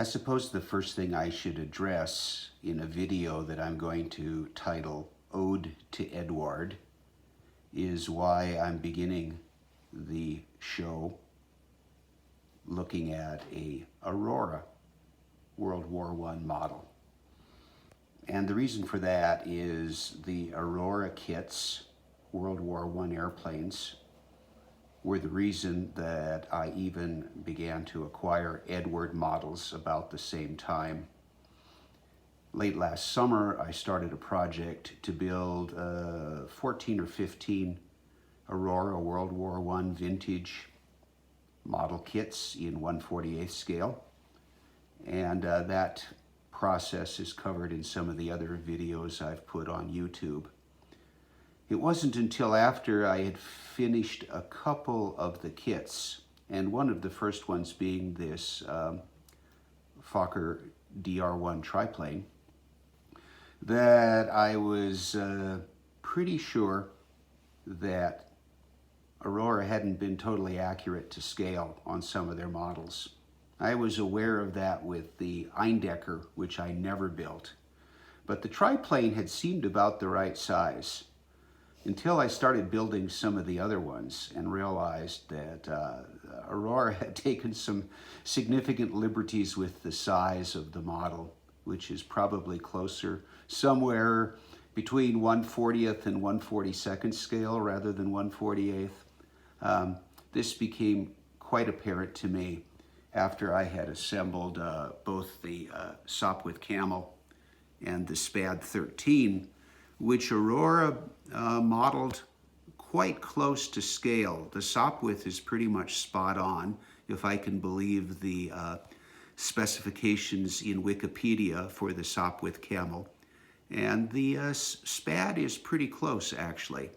I suppose the first thing I should address in a video that I'm going to title Ode to Eduard is why I'm beginning the show looking at a Aurora World War I model. And the reason for that is the Aurora kits, World War I airplanes, were the reason that I even began to acquire Eduard models about the same time. Late last summer, I started a project to build 14 or 15 Aurora World War I vintage model kits in 1/48 scale. And that process is covered in some of the other videos I've put on YouTube. It wasn't until after I had finished a couple of the kits, and one of the first ones being this Fokker DR1 triplane, that I was pretty sure that Aurora hadn't been totally accurate to scale on some of their models. I was aware of that with the Eindecker, which I never built, but the triplane had seemed about the right size until I started building some of the other ones and realized that Aurora had taken some significant liberties with the size of the model, which is probably closer somewhere between 1/40th and 1/42nd scale rather than 1/48th. This became quite apparent to me after I had assembled both the Sopwith Camel and the SPAD 13, which Aurora modeled quite close to scale. The Sopwith is pretty much spot on, if I can believe the specifications in Wikipedia for the Sopwith Camel. And the SPAD is pretty close, actually.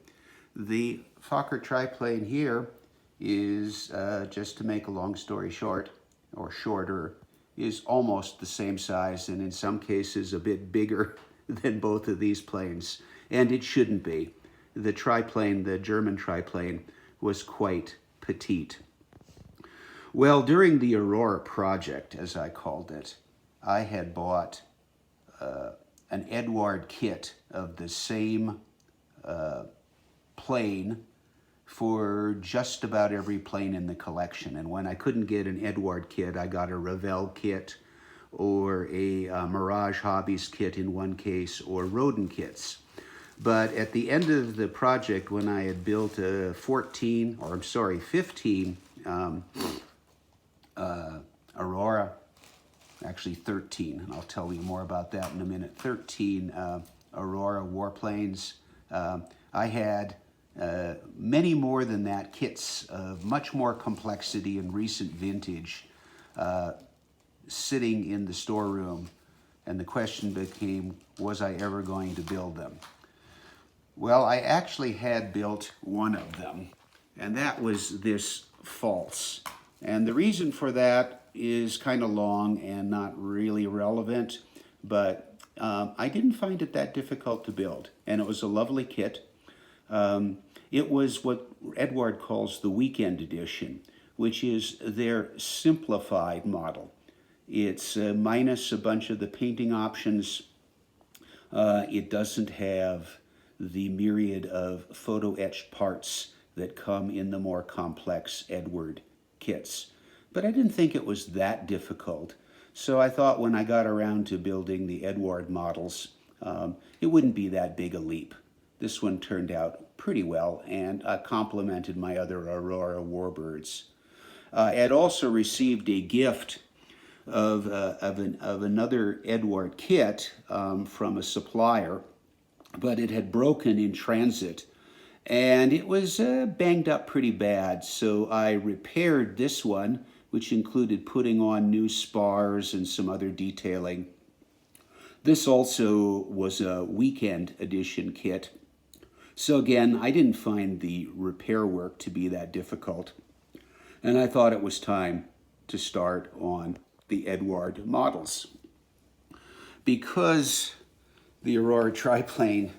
The Fokker triplane here is, just to make a long story short, or shorter, is almost the same size, and in some cases a bit bigger than both of these planes. And it shouldn't be. The triplane, the German triplane, was quite petite. Well, during the Aurora project, as I called it, I had bought an Eduard kit of the same plane for just about every plane in the collection. And when I couldn't get an Eduard kit, I got a Revell kit or a Mirage Hobbies kit in one case, or Rodin kits. But at the end of the project, when I had built a 15 Aurora, actually 13, and I'll tell you more about that in a minute, 13 Aurora Warplanes, I had many more than that kits of much more complexity and recent vintage sitting in the storeroom, and the question became, was I ever going to build them? Well, I actually had built one of them, and that was this false. And the reason for that is kind of long and not really relevant, but I didn't find it that difficult to build, and it was a lovely kit. It was what Eduard calls the weekend edition, which is their simplified model. It's minus a bunch of the painting options. It doesn't have the myriad of photo-etched parts that come in the more complex Eduard kits. But I didn't think it was that difficult. So I thought when I got around to building the Eduard models, it wouldn't be that big a leap. This one turned out pretty well and complemented my other Aurora Warbirds. I had also received a gift of another Eduard kit from a supplier, but it had broken in transit and it was banged up pretty bad. So I repaired this one, which included putting on new spars and some other detailing. This also was a weekend edition kit. So again, I didn't find the repair work to be that difficult. And I thought it was time to start on the Eduard models. Because the Aurora triplane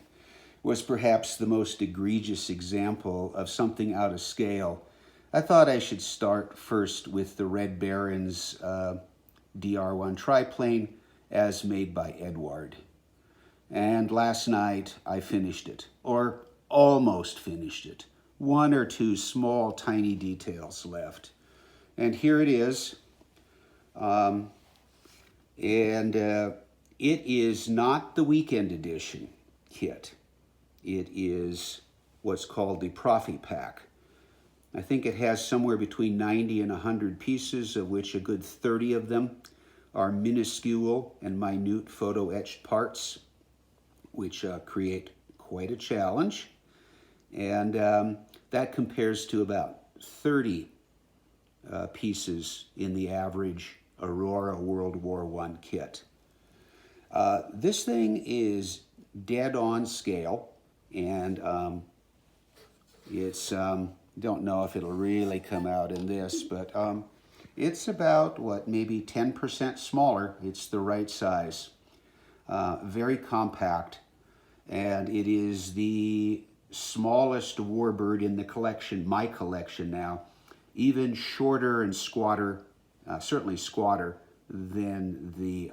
was perhaps the most egregious example of something out of scale, I thought I should start first with the Red Baron's DR1 triplane as made by Eduard. And last night I finished it, or almost finished it. One or two small tiny details left. And here it is. It is not the weekend edition kit. It is what's called the Profi Pack. I think it has somewhere between 90 and 100 pieces, of which a good 30 of them are minuscule and minute photo-etched parts, which create quite a challenge. And that compares to about 30 pieces in the average Aurora World War I kit. This thing is dead on scale, and it's, don't know if it'll really come out in this, but it's about, what, maybe 10% smaller. It's the right size. Very compact, and it is the smallest warbird in the collection, my collection now, even shorter and squatter, certainly squatter than the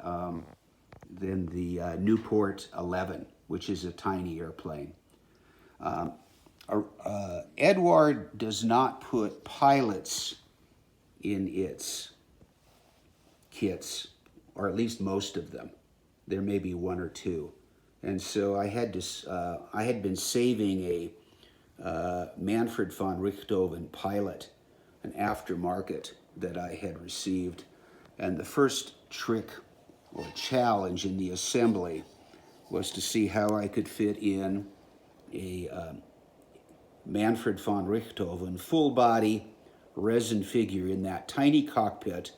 Newport 11, which is a tiny airplane. Eduard does not put pilots in its kits, or at least most of them. There may be one or two. And so I had been saving a Manfred von Richthofen pilot, an aftermarket that I had received. And the first trick or challenge in the assembly was to see how I could fit in a Manfred von Richthofen full body resin figure in that tiny cockpit.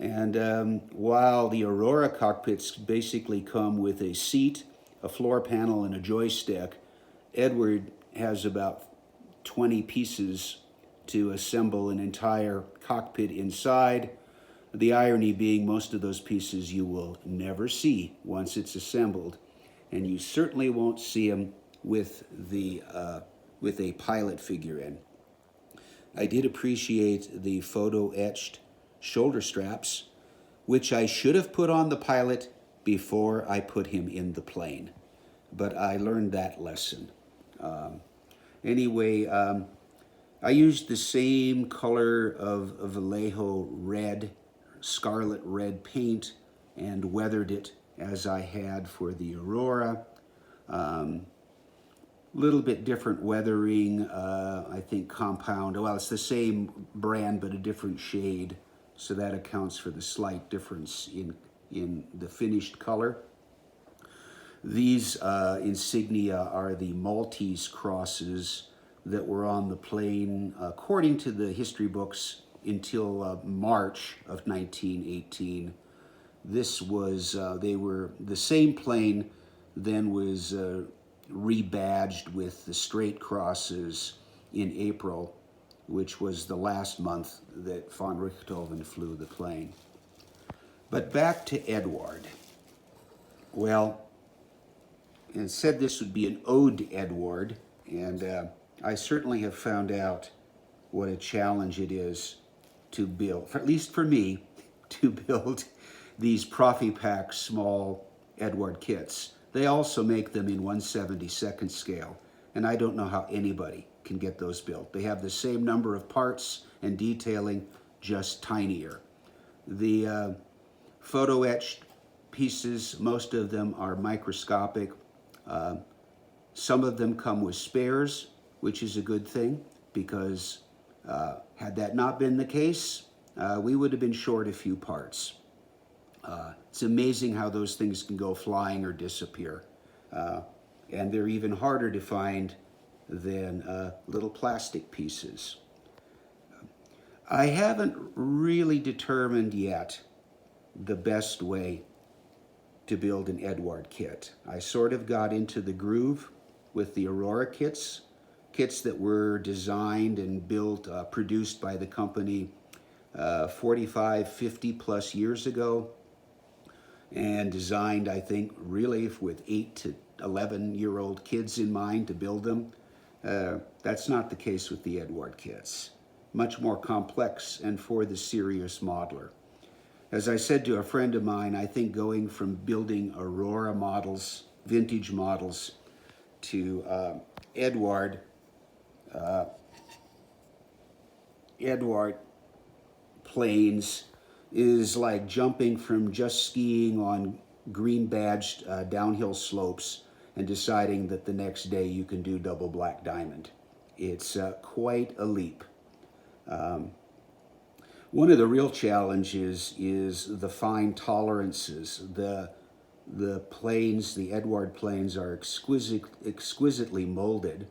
And while the Aurora cockpits basically come with a seat, a floor panel, and a joystick, Eduard has about 20 pieces to assemble an entire cockpit inside. The irony being most of those pieces you will never see once it's assembled, and you certainly won't see them with a pilot figure in. I did appreciate the photo-etched shoulder straps, which I should have put on the pilot before I put him in the plane, but I learned that lesson. Anyway, I used the same color of Vallejo red, scarlet red paint, and weathered it as I had for the Aurora. Little bit different weathering, I think compound. Well, it's the same brand, but a different shade. So that accounts for the slight difference in the finished color. These Insignia are the Maltese crosses that were on the plane, according to the history books, until March of 1918. This was, they were the same plane, then was rebadged with the straight crosses in April, which was the last month that von Richthofen flew the plane. But back to Eduard. Well, it said this would be an ode to Eduard, and I certainly have found out what a challenge it is to build, at least for me, to build these Profi Pack small Eduard kits. They also make them in 1/72nd scale, and I don't know how anybody can get those built. They have the same number of parts and detailing, just tinier. The photo-etched pieces, most of them are microscopic. Some of them come with spares, which is a good thing, because had that not been the case, we would have been short a few parts. It's amazing how those things can go flying or disappear. And they're even harder to find than little plastic pieces. I haven't really determined yet the best way to build an Eduard kit. I sort of got into the groove with the Aurora kits that were designed and built, produced by the company 45, 50 plus years ago, and designed, I think, really with 8 to 11-year-old kids in mind to build them. That's not the case with the Eduard kits. Much more complex and for the serious modeler. As I said to a friend of mine, I think going from building Aurora models, vintage models, to Eduard planes is like jumping from just skiing on green badged downhill slopes and deciding that the next day you can do double black diamond. It's quite a leap. One of the real challenges is the fine tolerances. The planes, the Eduard planes, are exquisitely molded,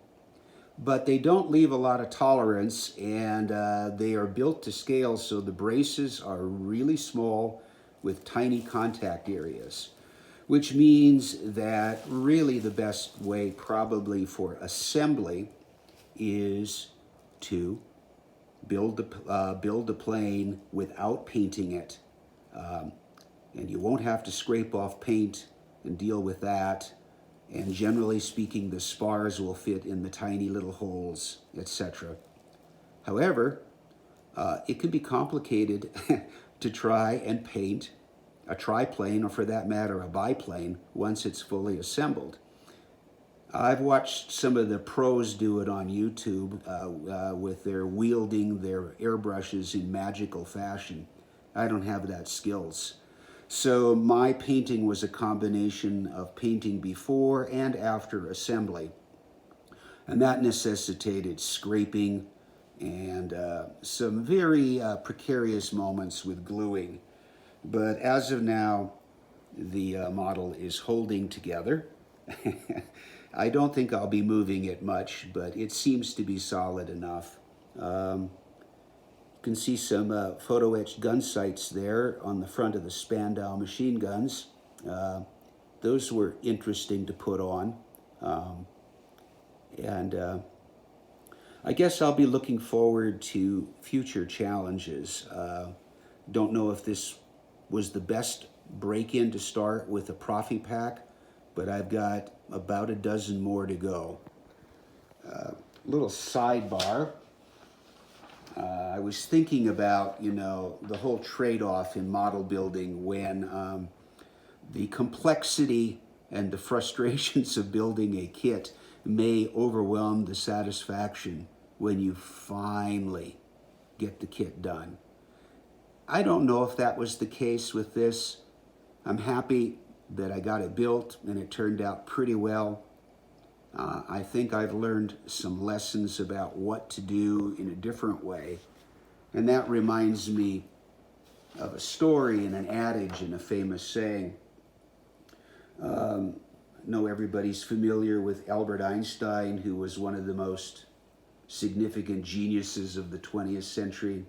but they don't leave a lot of tolerance, and they are built to scale, so the braces are really small with tiny contact areas, which means that really the best way probably for assembly is to build the plane without painting it. And you won't have to scrape off paint and deal with that. And generally speaking, the spars will fit in the tiny little holes, etc. However, it can be complicated to try and paint a triplane, or for that matter, a biplane, once it's fully assembled. I've watched some of the pros do it on YouTube with their wielding their airbrushes in magical fashion. I don't have that skills. So my painting was a combination of painting before and after assembly. And that necessitated scraping and some very precarious moments with gluing. But as of now, the model is holding together. I don't think I'll be moving it much, but it seems to be solid enough. You can see some photo-etched gun sights there on the front of the Spandau machine guns. Those were interesting to put on. I guess I'll be looking forward to future challenges. Don't know if this was the best break-in to start with a Profi Pack, but I've got about a dozen more to go. Little sidebar. I was thinking about, the whole trade-off in model building when the complexity and the frustrations of building a kit may overwhelm the satisfaction when you finally get the kit done. I don't know if that was the case with this. I'm happy that I got it built and it turned out pretty well. I think I've learned some lessons about what to do in a different way. And that reminds me of a story and an adage and a famous saying. I know everybody's familiar with Albert Einstein, who was one of the most significant geniuses of the 20th century.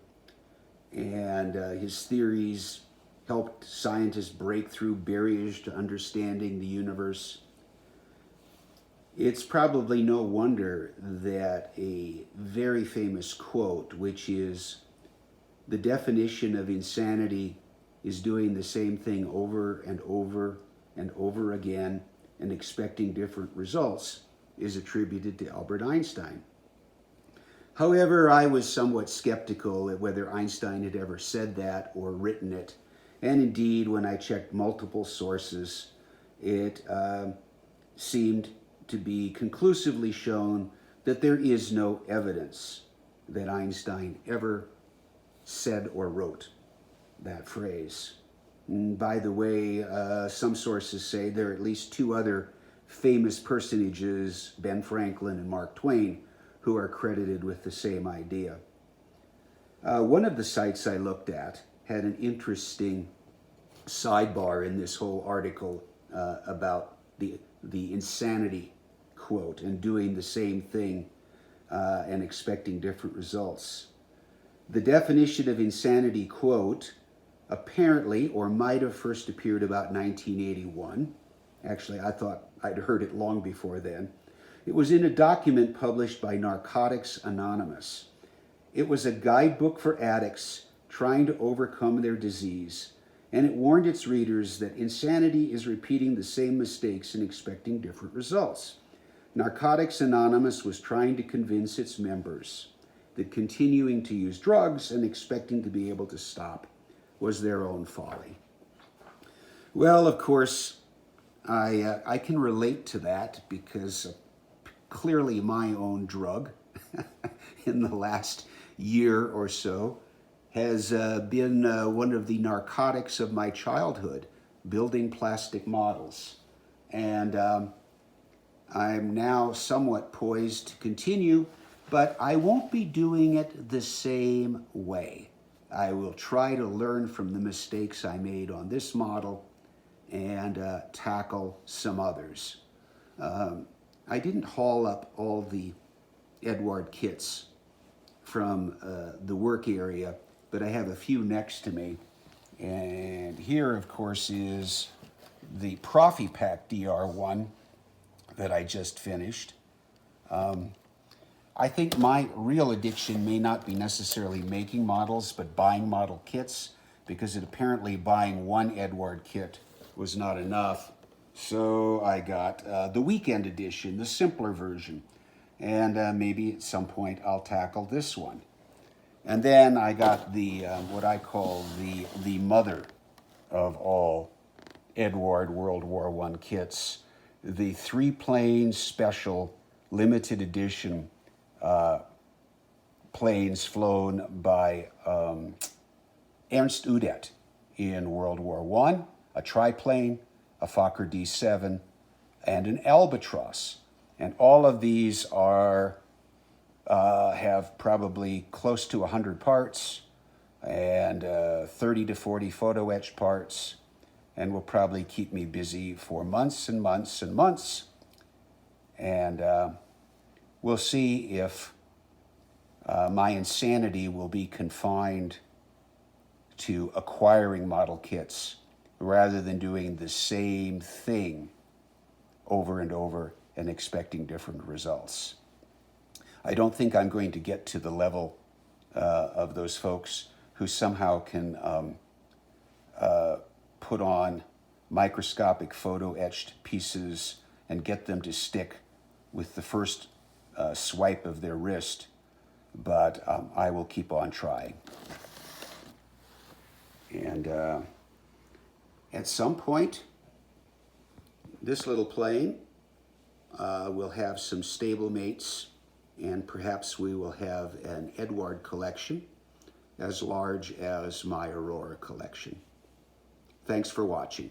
And his theories helped scientists break through barriers to understanding the universe. It's probably no wonder that a very famous quote, which is, "The definition of insanity is doing the same thing over and over and over again and expecting different results," is attributed to Albert Einstein. However, I was somewhat skeptical at whether Einstein had ever said that or written it. And indeed, when I checked multiple sources, it seemed to be conclusively shown that there is no evidence that Einstein ever said or wrote that phrase. And by the way, some sources say there are at least two other famous personages, Ben Franklin and Mark Twain, who are credited with the same idea. One of the sites I looked at had an interesting sidebar in this whole article about the insanity quote and doing the same thing and expecting different results. The definition of insanity quote apparently, or might have first appeared about 1981. Actually, I thought I'd heard it long before then. It was in a document published by Narcotics Anonymous. It was a guidebook for addicts trying to overcome their disease, and it warned its readers that insanity is repeating the same mistakes and expecting different results. Narcotics Anonymous was trying to convince its members that continuing to use drugs and expecting to be able to stop was their own folly. Well, of course, I can relate to that because clearly my own drug in the last year or so has been one of the narcotics of my childhood, building plastic models. And I'm now somewhat poised to continue, but I won't be doing it the same way. I will try to learn from the mistakes I made on this model and tackle some others. I didn't haul up all the Eduard kits from the work area, but I have a few next to me. And here, of course, is the Profi Pack DR1 that I just finished. I think my real addiction may not be necessarily making models, but buying model kits, because apparently buying one Eduard kit was not enough. So I got the weekend edition, the simpler version. And maybe at some point I'll tackle this one. And then I got the what I call the mother of all Eduard World War I kits, the 3-plane special limited edition planes flown by Ernst Udet in World War I, a triplane, a Fokker D7, and an Albatross. And all of these are have probably close to 100 parts and 30 to 40 photo etch parts, and will probably keep me busy for months and months and months. And we'll see if my insanity will be confined to acquiring model kits rather than doing the same thing over and over and expecting different results. I don't think I'm going to get to the level of those folks who somehow can put on microscopic photo etched pieces and get them to stick with the first swipe of their wrist, but I will keep on trying. And at some point, this little plane will have some stable mates, and perhaps we will have an Eduard collection as large as my Aurora collection. Thanks for watching.